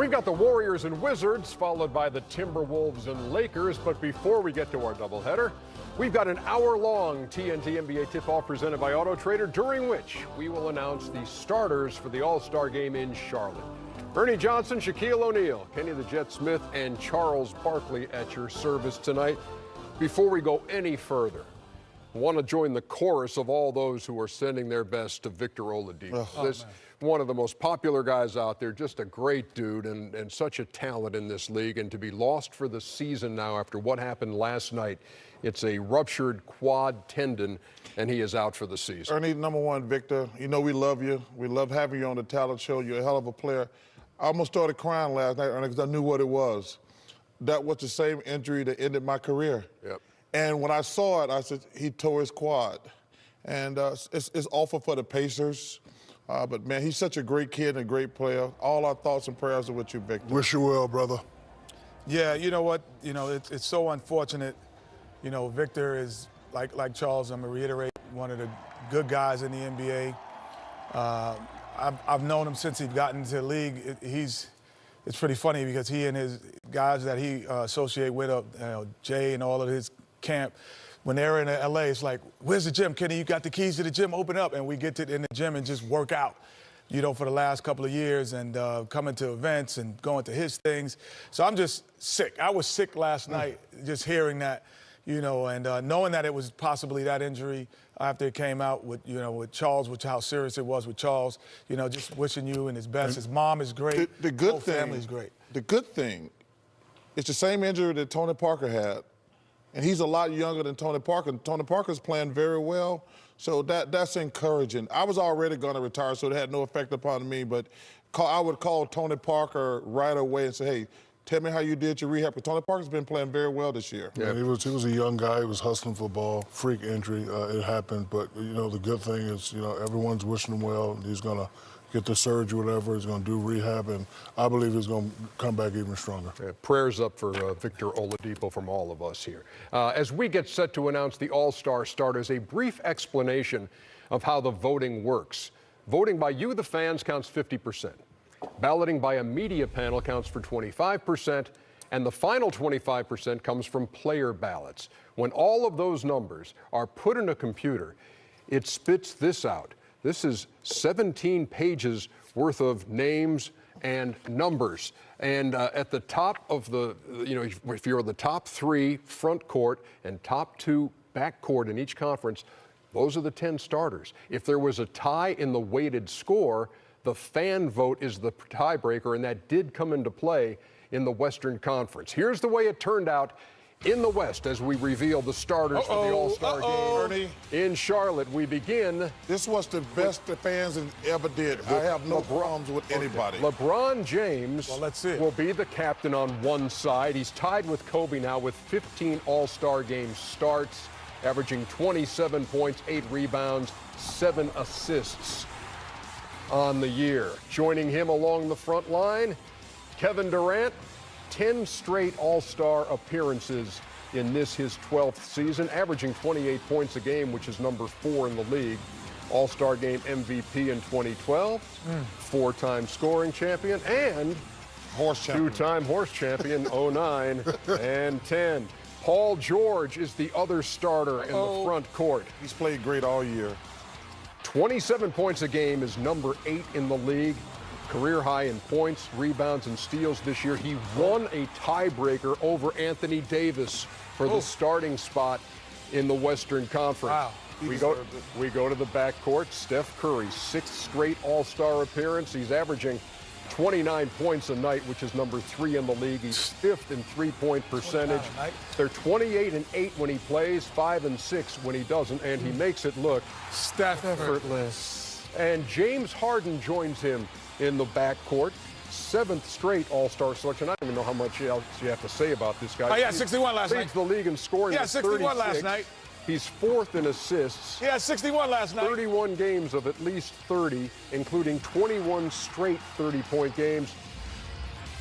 We've got the Warriors and Wizards, followed by the Timberwolves and Lakers. But before we get to our doubleheader, we've got an hour-long TNT NBA tip-off presented by Auto Trader, during which we will announce the starters for the All-Star game in Charlotte. Ernie Johnson, Shaquille O'Neal, Kenny the Jet Smith, and Charles Barkley at your service tonight. Before we go any further, I want to join the chorus of all those who are sending their best to Victor Oladipo. This one of the most popular guys out there, just a great dude and such a talent in this league. And to be lost for the season now after what happened last night, it's a ruptured quad tendon, and he is out for the season. Ernie, number one, Victor, you know we love you. We love having you on the talent show. You're a hell of a player. I almost started crying last night, Ernie, because I knew what it was. That was the same injury that ended my career. Yep. And when I saw it, I said, he tore his quad. And it's awful for the Pacers. But, man, he's such a great kid and a great player. All our thoughts and prayers are with you, Victor. Wish you well, brother. Yeah, you know what? You know, it's so unfortunate. You know, Victor is, like Charles, I'm going to reiterate, one of the good guys in the NBA. I've known him since he got into the league. It's pretty funny because he and his guys that he associate with, Jay and all of his camp, when they're in LA, it's like, where's the gym? Kenny, you got the keys to the gym, open up. And we get in the gym and just work out, you know, for the last couple of years and coming to events and going to his things. So I'm just sick. I was sick last night just hearing that, you know, and knowing that it was possibly that injury after it came out with, you know, with Charles, which how serious it was with Charles, you know, just wishing you and his best. His mom is great. The good whole thing, family's great. The good thing, it's the same injury that Tony Parker had. And he's a lot younger than Tony Parker. Tony Parker's playing very well, so that's encouraging. I was already going to retire, so it had no effect upon me, but I would call Tony Parker right away and say, hey, tell me how you did your rehab. Because Tony Parker's been playing very well this year. Yeah, he was a young guy. He was hustling for ball. Freak injury. It happened. But, you know, the good thing is, you know, everyone's wishing him well. He's going to get the surgery, whatever. He's going to do rehab, and I believe he's going to come back even stronger. Yeah, prayers up for Victor Oladipo from all of us here. As we get set to announce the All-Star starters, a brief explanation of how the voting works. Voting by you, the fans, counts 50%. Balloting by a media panel counts for 25%, and the final 25% comes from player ballots. When all of those numbers are put in a computer, it spits this out. This is 17 pages worth of names and numbers. And at the top of the, you know, if you're the top three front court and top two back court in each conference, those are the 10 starters. If there was a tie in the weighted score, the fan vote is the tiebreaker, and that did come into play in the Western Conference. Here's the way it turned out in the West as we reveal the starters for the All-Star game Ernie. in Charlotte. We begin. This was the best the fans ever did. I have no problems with anybody. LeBron James will be the captain on one side. He's tied with Kobe now with 15 All-Star game starts, averaging 27 points, 8 rebounds, 7 assists on the year. Joining him along the front line, Kevin Durant, 10 straight All-Star appearances in this, his 12th season, averaging 28 points a game, which is number 4 in the league. All-Star game MVP in 2012, 4-time scoring champion, and Horse champion. 2-time horse champion, 09 and 10. Paul George is the other starter in the front court. He's played great all year. 27 points a game is number 8 in the league. Career high in points, rebounds, and steals this year. He won a tiebreaker over Anthony Davis for the starting spot in the Western Conference. Wow. We go to the backcourt. Steph Curry, 6th straight All-Star appearance. He's averaging 29 points a night, which is number 3 in the league. He's 5th in three-point percentage. They're 28 and 8 when he plays, 5 and 6 when he doesn't, and he makes it look effortless. And James Harden joins him in the backcourt. 7th straight All-Star selection. I don't even know how much else you have to say about this guy. Oh, yeah, 61 last night. Leads the league in scoring. Yeah, 61 last night. He's 4th in assists. Yeah, 61 last night. 31 games of at least 30, including 21 straight 30-point games.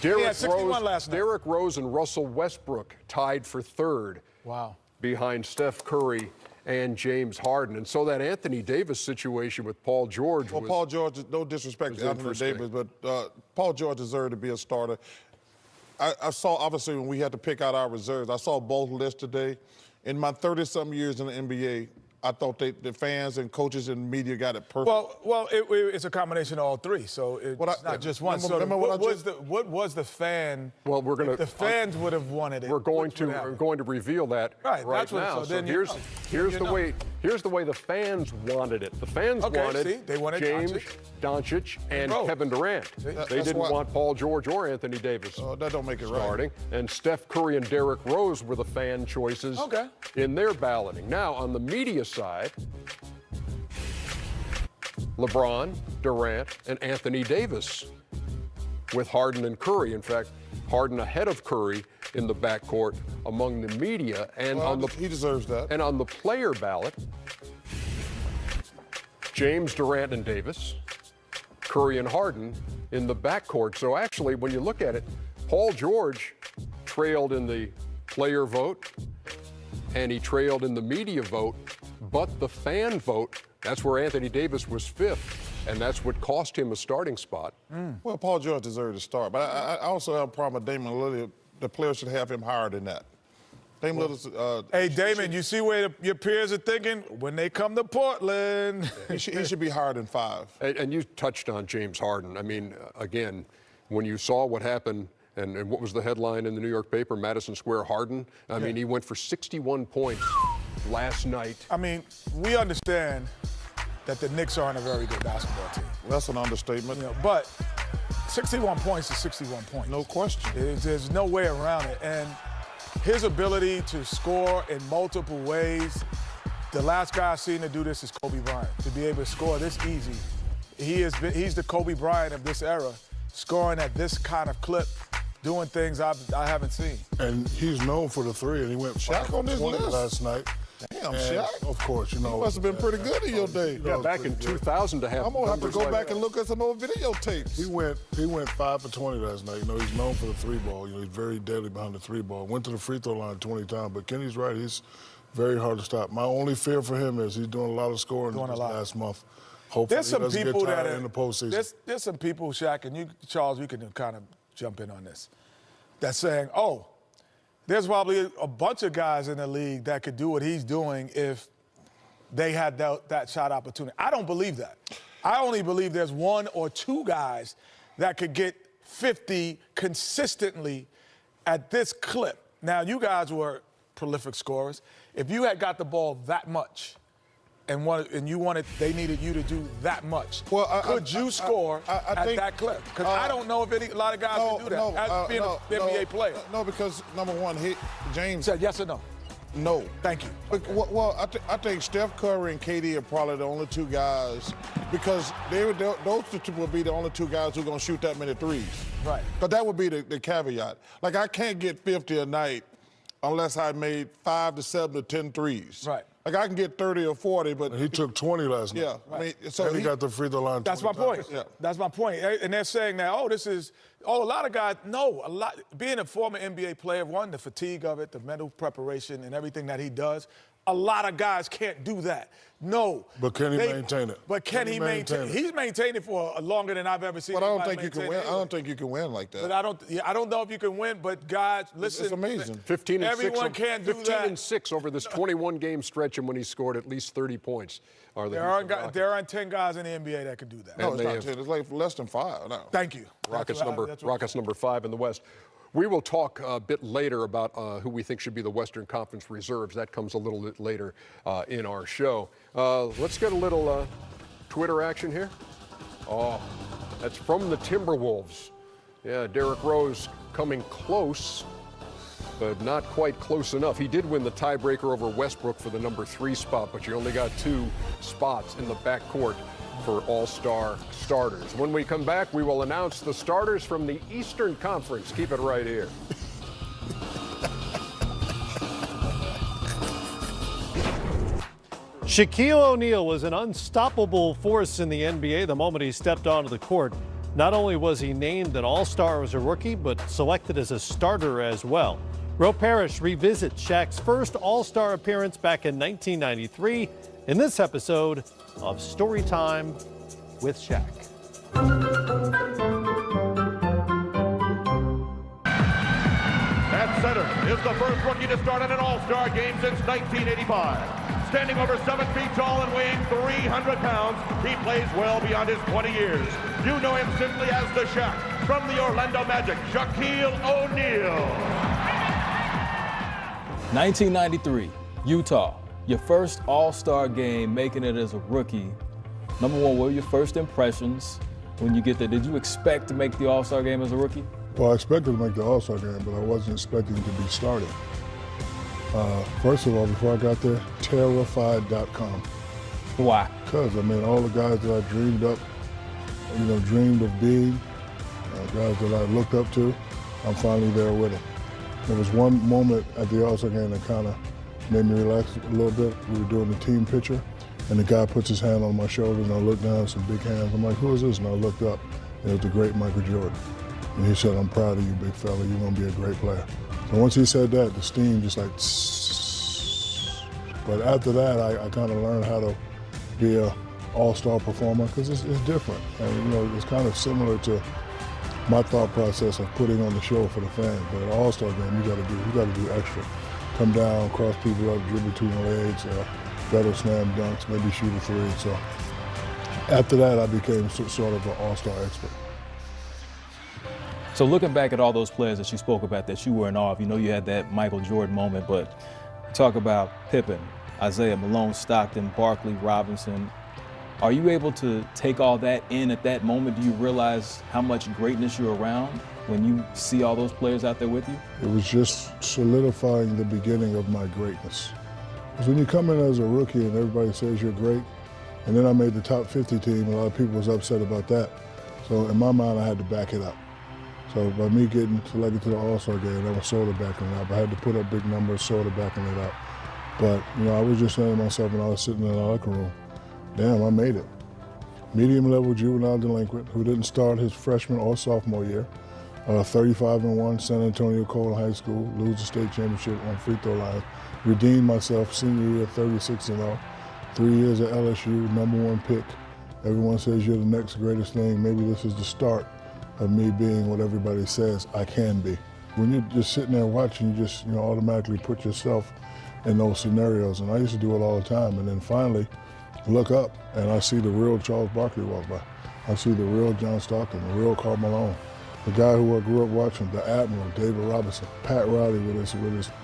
Derrick Rose and Russell Westbrook tied for 3rd. Wow. Behind Steph Curry and James Harden. And so that Anthony Davis situation with Paul George Well, Paul George, no disrespect to Anthony Davis, but Paul George deserved to be a starter. I saw, obviously, when we had to pick out our reserves, I saw both lists today. In my 30-something years in the NBA, I thought the fans and coaches and media got it perfect. Well, it's a combination of all three, so it's not just one. So what was the fan? Well, we're going to. The fans would have wanted it. We're going to reveal that right now. So here's the way the fans wanted it. The fans wanted James, Doncic, and Kevin Durant. They didn't want Paul George or Anthony Davis. That don't make it starting. Right. And Steph Curry and Derrick Rose were the fan choices in their balloting. Now on the media side, LeBron, Durant, and Anthony Davis with Harden and Curry. In fact, Harden ahead of Curry in the backcourt among the media. And he deserves that. And on the player ballot, James, Durant, and Davis, Curry and Harden in the backcourt. So actually, when you look at it, Paul George trailed in the player vote, and he trailed in the media vote, but the fan vote, that's where Anthony Davis was fifth, and that's what cost him a starting spot. Well, Paul George deserved to start, but I also have a problem with Damian Lillard. The players should have him higher than that. Hey, Damon, you see where your peers are thinking? When they come to Portland. He should be higher than 5. And you touched on James Harden. I mean, again, when you saw what happened, and what was the headline in the New York paper, Madison Square Harden? I mean, he went for 61 points last night. I mean, we understand that the Knicks aren't a very good basketball team. That's an understatement. But 61 points is 61 points. No question. There's no way around it. And his ability to score in multiple ways, the last guy I've seen to do this is Kobe Bryant. To be able to score this easy, he's the Kobe Bryant of this era, scoring at this kind of clip, doing things I haven't seen. And he's known for the three, and he went Shaq on this list last night. Damn, and Shaq. Of course, you know. You must have been pretty good in your day. Yeah, back in 2000 to have. I'm gonna have to go like back and look at some old videotapes. He went 5 for 20 last night. You know, he's known for the three ball. You know, he's very deadly behind the three ball. Went to the free throw line 20 times. But Kenny's right. He's very hard to stop. My only fear for him is he's doing a lot of scoring this last month. Hopefully, there's some people that are in the postseason. There's some people, Shaq, and you, Charles, you can kind of jump in on this. That's saying, there's probably a bunch of guys in the league that could do what he's doing if they had that shot opportunity. I don't believe that. I only believe there's 1 or 2 guys that could get 50 consistently at this clip. Now, you guys were prolific scorers. If you had got the ball that much they needed you to do that much, could you score at that clip? Because I don't know if a lot of guys can do that as being an NBA player. No, because number one, James said yes or no. No. Thank you. Well, I think Steph Curry and KD are probably the only 2 guys, because those 2 will be the only 2 guys who are going to shoot that many threes. Right. But that would be the caveat. Like, I can't get 50 a night unless I made 5 to 7 to 10 threes. Right. Like, I can get 30 or 40, but he took 20 last night. Yeah. Right. I mean, so and he got the free throw line. That's my point. Yeah. That's my point. And they're saying now, a lot of guys, being a former NBA player, one, the fatigue of it, the mental preparation and everything that he does, a lot of guys can't do that. No. But can he maintain it? But can he maintain it? He's maintained it for longer than I've ever seen. But I don't think you can win. I don't think you can win like that. But I don't know if you can win. But guys, listen, it's amazing. 15 and everyone 6. Can't do 15 that. and 6 over this 21-game stretch, and when he scored at least 30 points. There aren't 10 guys in the NBA that can do that. No, it's not 10. It's like less than 5 now. Thank you. Rockets number 5 in the West. We will talk a bit later about who we think should be the Western Conference reserves. That comes a little bit later in our show. Let's get a little Twitter action here. Oh, that's from the Timberwolves. Yeah, Derrick Rose coming close, but not quite close enough. He did win the tiebreaker over Westbrook for the number 3 spot, but you only got 2 spots in the backcourt for all-star starters. When we come back, we will announce the starters from the Eastern Conference. Keep it right here. Shaquille O'Neal was an unstoppable force in the NBA the moment he stepped onto the court. Not only was he named an all-star as a rookie, but selected as a starter as well. Ro Parrish revisits Shaq's first All-Star appearance back in 1993 in this episode of Storytime with Shaq. At center is the first rookie to start in an All-Star game since 1985. Standing over 7 feet tall and weighing 300 pounds, he plays well beyond his 20 years. You know him simply as the Shaq. From the Orlando Magic, Shaquille O'Neal. 1993, Utah. Your first All-Star game, making it as a rookie. Number one, what were your first impressions when you get there? Did you expect to make the All-Star game as a rookie? Well, I expected to make the All-Star game, but I wasn't expecting to be starting. First of all, before I got there, terrified.com. Why? Because, I mean, all the guys that I dreamed of being, guys that I looked up to, I'm finally there with them. There was one moment at the All-Star game that kind of made me relax a little bit. We were doing the team picture, and the guy puts his hand on my shoulder, and I looked down, some big hands. I'm like, who is this? And I looked up, and it was the great Michael Jordan. And he said, I'm proud of you, big fella. You're going to be a great player. So once he said that, the steam just like, but after that, I kind of learned how to be an all-star performer because it's different. And, it's kind of similar to my thought process of putting on the show for the fans. But at an all-star game, you got to do extra. Come down, cross people up, dribble between the legs, better slam dunks, maybe shoot a three. So after that, I became sort of an all-star expert. So looking back at all those players that you spoke about that you were in awe of, you had that Michael Jordan moment, but you talk about Pippen, Isaiah, Malone, Stockton, Barkley, Robinson. Are you able to take all that in at that moment? Do you realize how much greatness you're around when you see all those players out there with you? It was just solidifying the beginning of my greatness. Because when you come in as a rookie and everybody says you're great, and then I made the top 50 team, a lot of people was upset about that. So in my mind, I had to back it up. So by me getting selected to the All-Star game, that was sort of backing it up. I had to put up big numbers, sort of backing it up. But, I was just saying to myself when I was sitting in the locker room, damn, I made it. Medium-level juvenile delinquent who didn't start his freshman or sophomore year. 35-1, San Antonio Cole High School, lose the state championship on free throw line. Redeemed myself senior year, 36-0. 3 years at LSU, #1 pick. Everyone says you're the next greatest thing. Maybe this is the start of me being what everybody says I can be. When you're just sitting there watching, you just automatically put yourself in those scenarios. And I used to do it all the time. And then finally, look up and I see the real Charles Barkley walk by. I see the real John Stockton, the real Karl Malone, the guy who I grew up watching, the Admiral, David Robinson, Pat Riley with his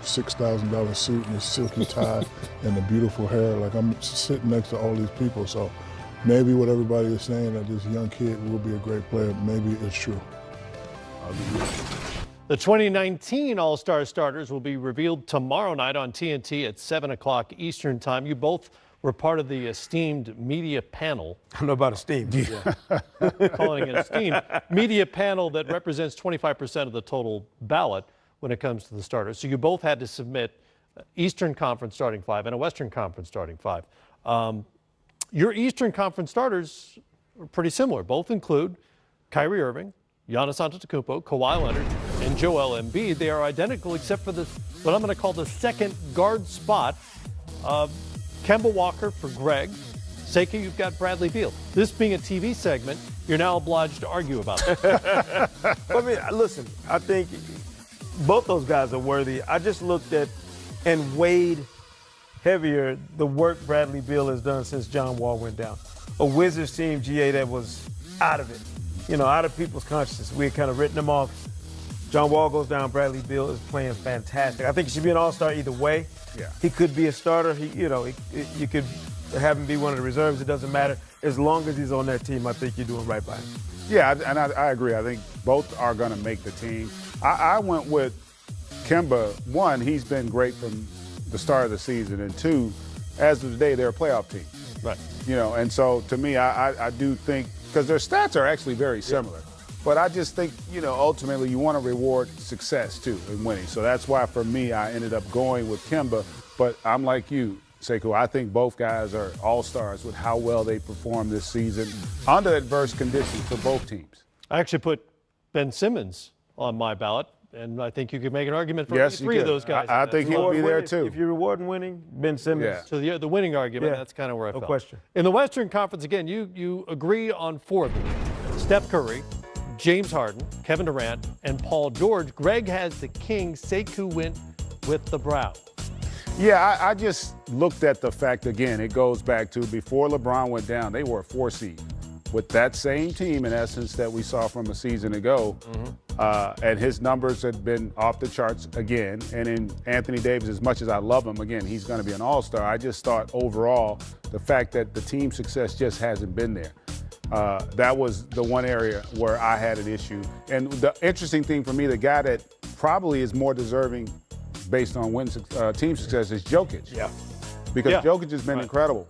$6,000 suit and his silky tie and the beautiful hair. Like I'm sitting next to all these people. So maybe what everybody is saying that this young kid will be a great player, maybe it's true. The 2019 All-Star starters will be revealed tomorrow night on TNT at 7 o'clock Eastern Time. You both were part of the esteemed media panel. I don't know about esteemed. Yeah. Calling it esteemed media panel that represents 25% of the total ballot when it comes to the starters. So you both had to submit Eastern Conference starting five and a Western Conference starting five. Your Eastern Conference starters are pretty similar. Both include Kyrie Irving, Giannis Antetokounmpo, Kawhi Leonard, and Joel Embiid. They are identical except for what I'm going to call the second guard spot. Kemba Walker for Greg. Seika, you've got Bradley Beal. This being a TV segment, you're now obliged to argue about it. I mean, listen, I think both those guys are worthy. I just looked at and weighed heavier the work Bradley Beal has done since John Wall went down. A Wizards team, GA, that was out of it, out of people's consciousness. We had kind of written them off. John Wall goes down, Bradley Beal is playing fantastic. I think he should be an all-star either way. Yeah. He could be a starter. You could have him be one of the reserves. It doesn't matter. As long as he's on that team, I think you're doing right by him. Yeah, and I agree. I think both are going to make the team. I went with Kemba. One, he's been great from the start of the season, and two, as of today, they're a playoff team. Right. And so to me, I do think, because their stats are actually very similar, but I just think, ultimately you want to reward success too in winning. So that's why for me, I ended up going with Kemba. But I'm like you, Sekou. I think both guys are all-stars with how well they performed this season under adverse conditions for both teams. I actually put Ben Simmons on my ballot. And I think you could make an argument for Yes, you three of could. those guys. I think he'll be there too. If you're rewarding winning, Ben Simmons. Yeah. So the winning argument, Yeah. that's kind of where I No fell. question. In the Western Conference, again, you agree on 4 of them. Steph Curry, James Harden, Kevin Durant, and Paul George. Greg has the Kings. Sekou went with the Brown. Yeah, I just looked at the fact again. It goes back to before LeBron went down, they were a 4 seed with that same team, in essence, that we saw from a season ago. And his numbers had been off the charts again. And in Anthony Davis, as much as I love him, again, he's going to be an all-star. I just thought overall the fact that the team success just hasn't been there. That was the one area where I had an issue. And the interesting thing for me, the guy that probably is more deserving based on team success is Jokic. Yeah. Because Yeah. Jokic has been incredible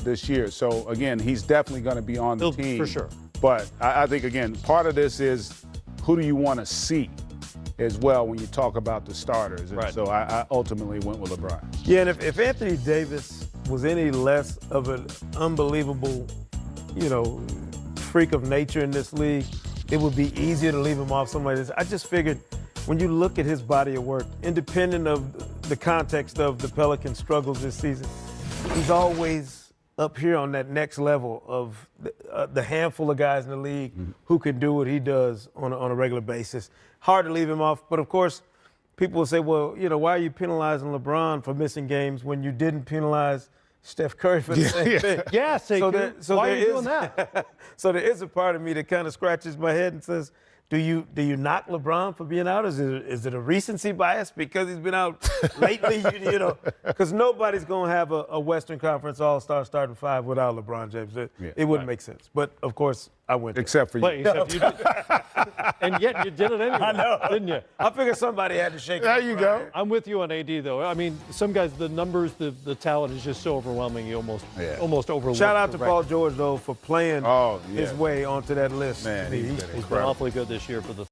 this year. So, again, he's definitely going to be on the team. For sure. But I think, again, part of this is who do you want to see as well when you talk about the starters. And Right. so I ultimately went with LeBron. Yeah, and if Anthony Davis was any less of an unbelievable, freak of nature in this league, it would be easier to leave him off somebody like this. I just figured when you look at his body of work, independent of the context of the Pelicans' struggles this season, he's always up here on that next level of the handful of guys in the league who can do what he does on a regular basis. Hard to leave him off, but of course, people will say, well, why are you penalizing LeBron for missing games when you didn't penalize Steph Curry for the same thing? Yeah, Sekou. Why are you doing that? So there is a part of me that kind of scratches my head and says, do you knock LeBron for being out? Is it a recency bias because he's been out lately? Because nobody's going to have a Western Conference All-Star starting 5 without LeBron James. It wouldn't make sense. But of course, I went there. Except for you. But except you did. And yet you did it anyway. I know, didn't you? I figured somebody had to shake. There you go. I'm with you on AD though. I mean, some guys, the numbers, the talent is just so overwhelming. You almost overlook. Shout out to the Paul record. George though for playing his way onto that list. Man, he's been He's been incredible. awfully good this year for the